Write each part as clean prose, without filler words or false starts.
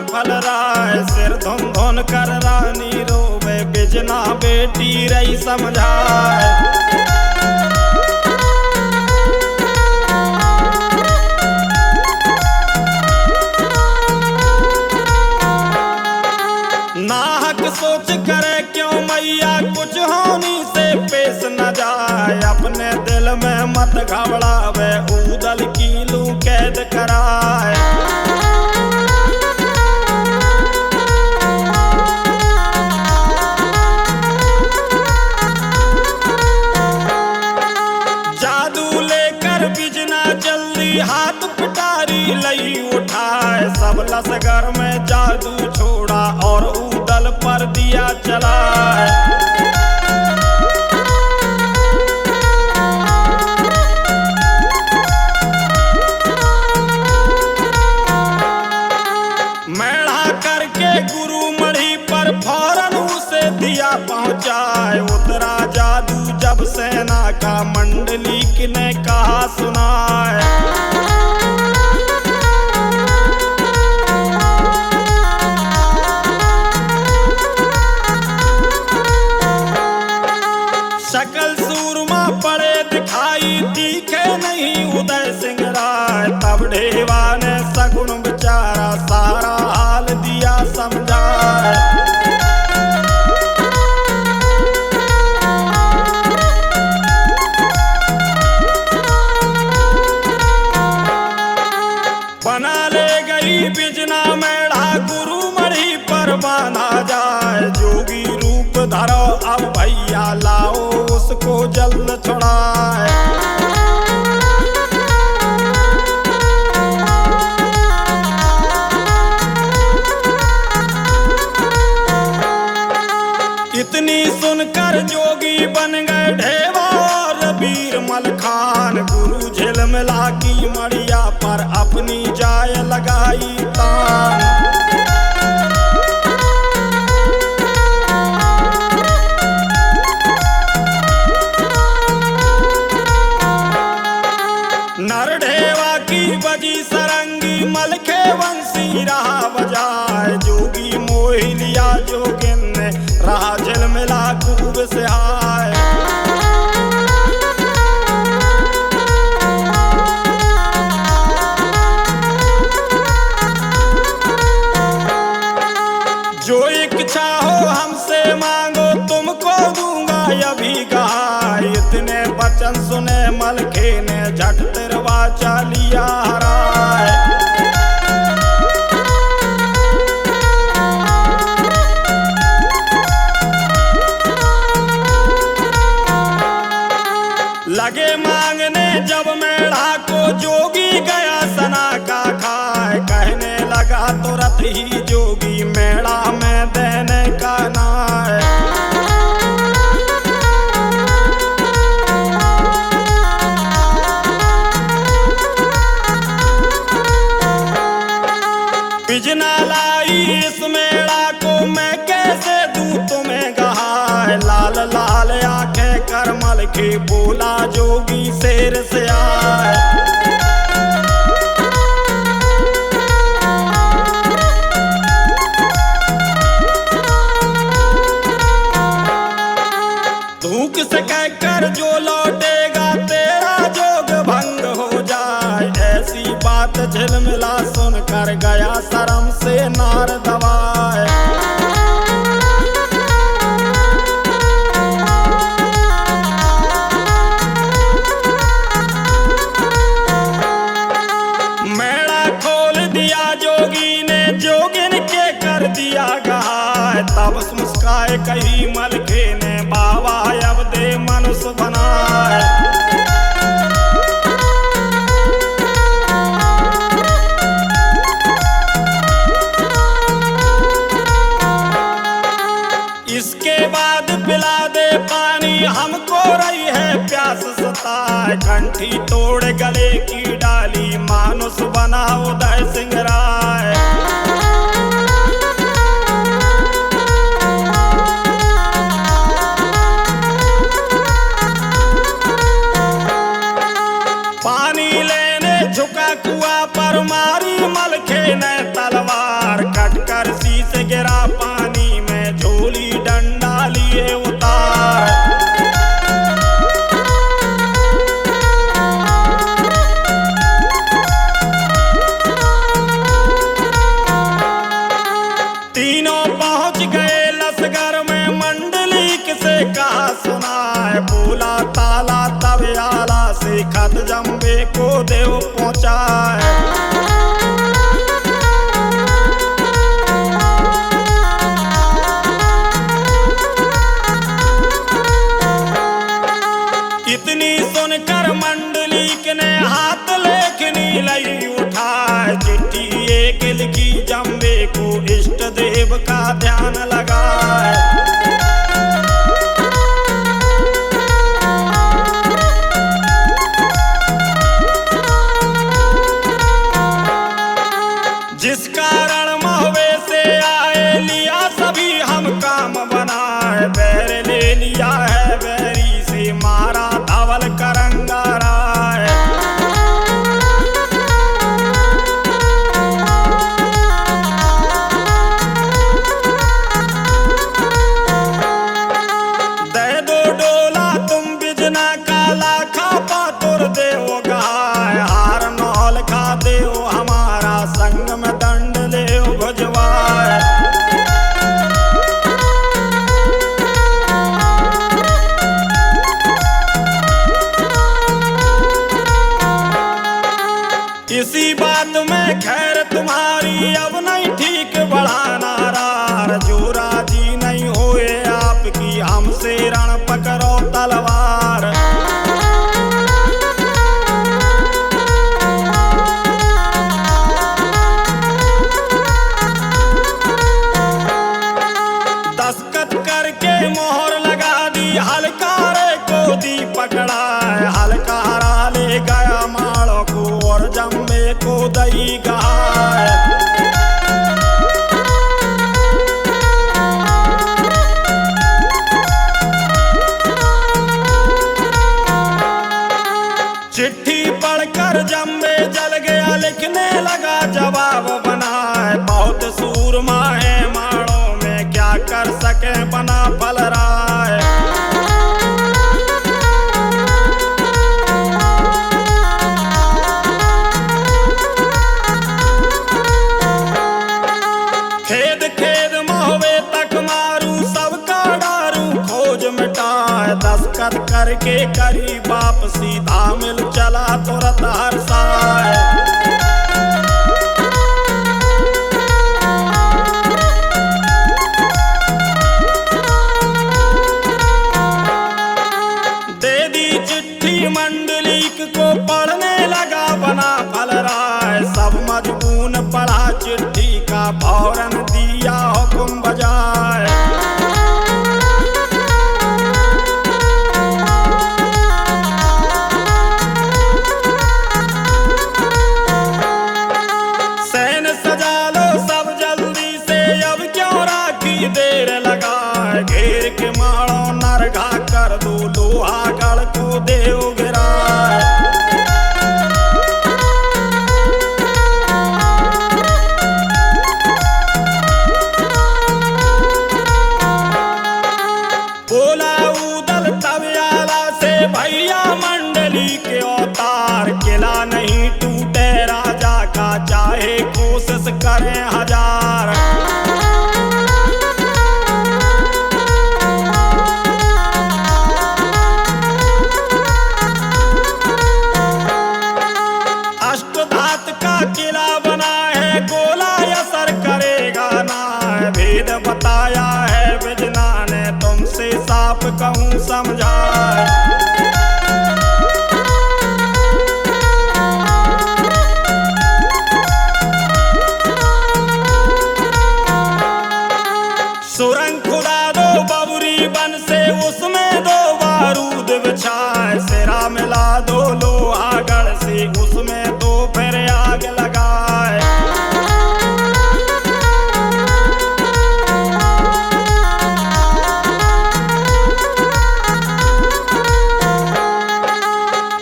फल राय सिर धुन धुन कर रानी रोवे बिजना बेटी रही समझाए। नाहक सोच करे क्यों मैया कुछ होनी से पेश न जाए अपने दिल में मत घबरावे उदल कीलू कैद कराए। जादू लेकर बिजना जल्दी हाथ पिटारी लई उठाए सब लसगर में जादू छोड़ा और उदल पर दिया चलाए। मैड़ा करके गुरु मढ़ी पर फौरन उसे दिया पहुंचाए उतरा जादू जब सेना का मंडली किने कहा सुनाए। शकल सूरमा पड़े दिखाई दिखे नहीं उदय सिंह राय तब ढेवा ने सगुन बेचारा सारा हाल दिया समझाए। बना ले गई बिजना मेढ़ा गुरु मढ़ी पर बांधा जाए जोगी रूप धरो अब भैया लाओ उसको जल्द छुड़ाए। इतनी सुनकर जोगी बन गए ढेवा और वीर मलखान गुरु झिलमिला की मड़िया पर अपनी जाय लगाई तान। नरढेवा की बजी सरंगी मलखे वंशी रहा बजाए जोगी मोहि लिया जोगिन ने रहा झिलमिला खूब से आए। जो इच्छा हो हमसे मांगो तुमको दूंगा अभी कहा इतने वचन सुने मलखे ने झट तिरवा चालिया हराए। लगे मांगने जब मेढ़ा को जोगी गया सना का खाए कहने लगा तुरंत ही जोगी मेढ़ा में देने का नाय। बिजना लाई इस मेढ़ा को मैं कैसे दूं तुम्हें गहाए लाल लाल आंखें कर मलखे बोला जोगी शेर से आए। धूक से कहकर जो लौटेगा तेरा जोग भंग हो जाए ऐसी बात झिलमिला सुनकर गया शर्म से नार दबाए। मेढ़ा खोल दिया जोगी ने जोगिन के कर दिया घाय तब मुस्काए कही मलखे ने बाबा अब दे मनुष्य बनाए। इसके बाद पिला दे पानी हमको रही है प्यास सताए कंठी तोड़ गले की डाली मानुष बना उदय सिंह राय। पानी लेने झुका कुआ पर मारी मलखे ने तलवार कट कहा सुनाए, बोला ताला तब आला से खत जम्बे को देव पहुँचाए। इतनी सुनकर मंडलीक ने हाथ लेखनी लई उठाए, चिट्ठी एक लिखी जम्बे को इष्ट देव का ध्यान लगाए। जिस कारण महुए से आए लिया सभी हम काम बनाए, बैर ले लिया है बैरी से मारा धवल करंगा राय। दे दो डोला तुम बिजना काला खापा तुर देव गाय, हार नौल खा देव हमारा संग में दंड ले भुजवाए। इसी बात में खैर तुम्हारी अब नहीं ठीक बढ़ाना रार, जो राजी नहीं होए आपकी हमसे रण पकड़ो तलवार। दस्तखत करके मोहर लगा दी, हलकारे को दी पकड़ाए, हलकारा ले गया माड़ों को और जम्बे को दई गाय। चिट्ठी पढ़कर जम्बे जल गया, लिखने लगा जवाब बनाए, बहुत सूरमा है माड़ों में क्या कर सके बना फल राय। खेद खेद महुए तक मारू सबका डारू खोज मिटाए, दस्तखत करके करी वापसी धामिल चला तुरंत हर्षाए। दे दी चिट्ठी मंडलीक को पढ़ने लगा बना फल राय, सब मजबून पढ़ा चिट्ठी का फौरन दिया हुक्म बजाए। सैन सजा लो सब जल्दी से, अब क्यों राखी देर लगाए, घेर के मारो नरघा कर दो लोहा गढ़ को देव गिराए। बोला उदल तब आला से भैया मंडली के अवतार, किला नहीं टूटे राजा का चाहे कोशिश करें हजार। अष्टधात का किला बना है, गोला असर करेगा ना, भेद बताया है बिजना ने तुमसे साफ कहूँ समझाए। सुरंग खुदा दो बबरी बन से, उसमें दो बारूद बिछाए, सिरा मिला दो लोहा गढ़ से, उसमें दो फिर आग लगाए।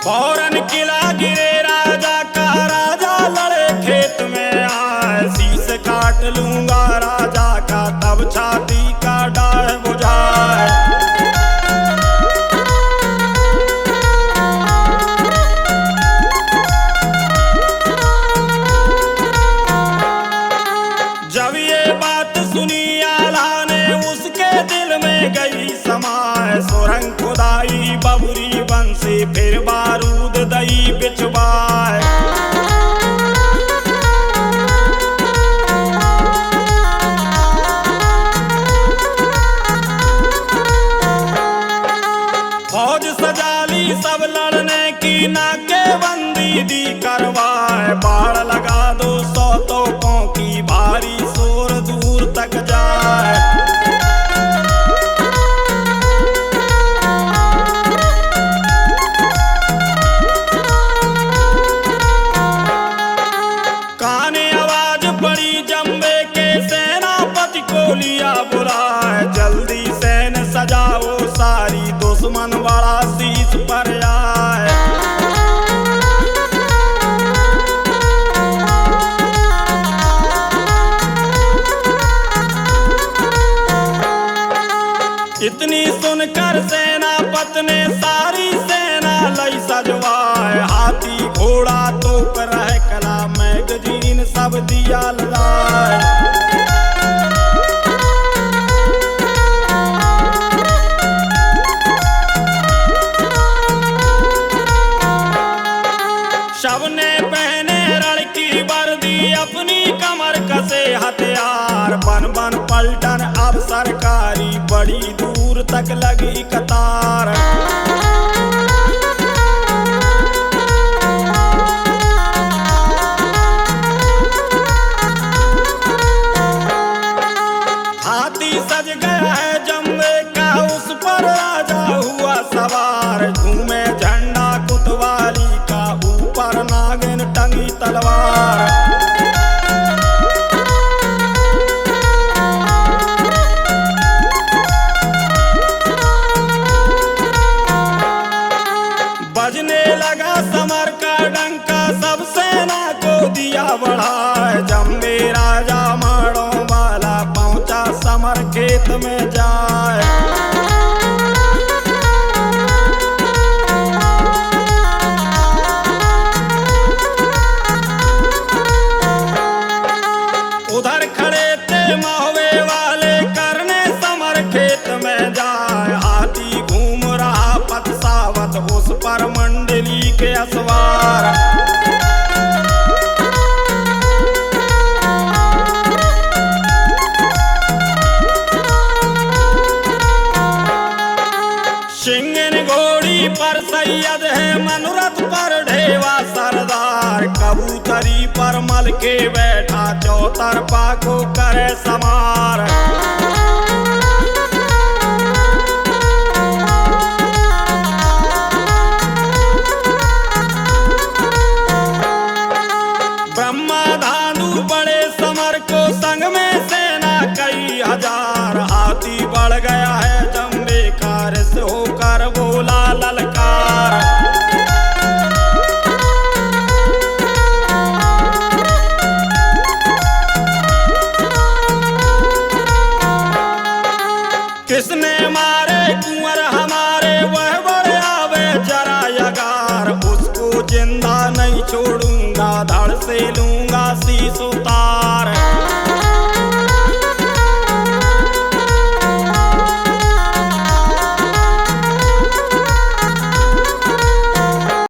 फौरन किला गिरे राजा का, राजा लड़े खेत में आए, शीश काट लूंगा राजा का तब छाती का डाढ़ बुझाए। जब ये बात सुनी आला ने उसके दिल में गई समाए, बबुरी बंसी फिर बारूद दई बिछवाए। फौज सजाली सब लड़ने की नाके बंदी दी करवाए। बाढ़ लगा दो 100 तोपों की भारी शोर दूर तक जाए। काने आवाज पड़ी जम्बे के सेनापति को लिया बुलाए। जल्दी सैन्य सजाओ सारी दुश्मन बड़ा शीश पर आए। इतनी सुनकर सेनापति ने सारी सेना लई सजवाए। हाथी घोड़ा तोप रहे कला मैगजीन सब दिया लाए। सबने पहने रण की वर्दी अपनी कमर कसे हथियार। बन बन पलटन अब सरकारी बड़ी दूर तक लगी कतार। हाथी सज गया है जम्बे का उस पर राजा हुआ सवार। घूमे झंडा कुतवाली का ऊपर नागिन टंगी तलवार। बजने लगा समर का डंका सब सेना को दिया बढ़ाए। जम्बे राजा माड़ों वाला पहुंचा समर खेत में जाए। उधर खड़े थे महुए वाले करने समर खेत में जाए। हाथी घूम रहा पतसावत उस पर मंडली के असवार। सिंगन घोड़ी पर सैयद है मनोरथ पर ढेवा सरदार। कबूतरी पर मल के बैठा चौतरफा को करे समार। ब्रह्मा धानु बड़े समर को संग में सेना कई हजार। हाथी बढ़ गया है जम्बे का रिस होकर बोला ललकार। किसने मारे कुंवर हमारे वह बड़े आवे जरा यगार। उसको जिंदा नहीं छोड़ूंगा धड़ से लूंगा शीश उतार।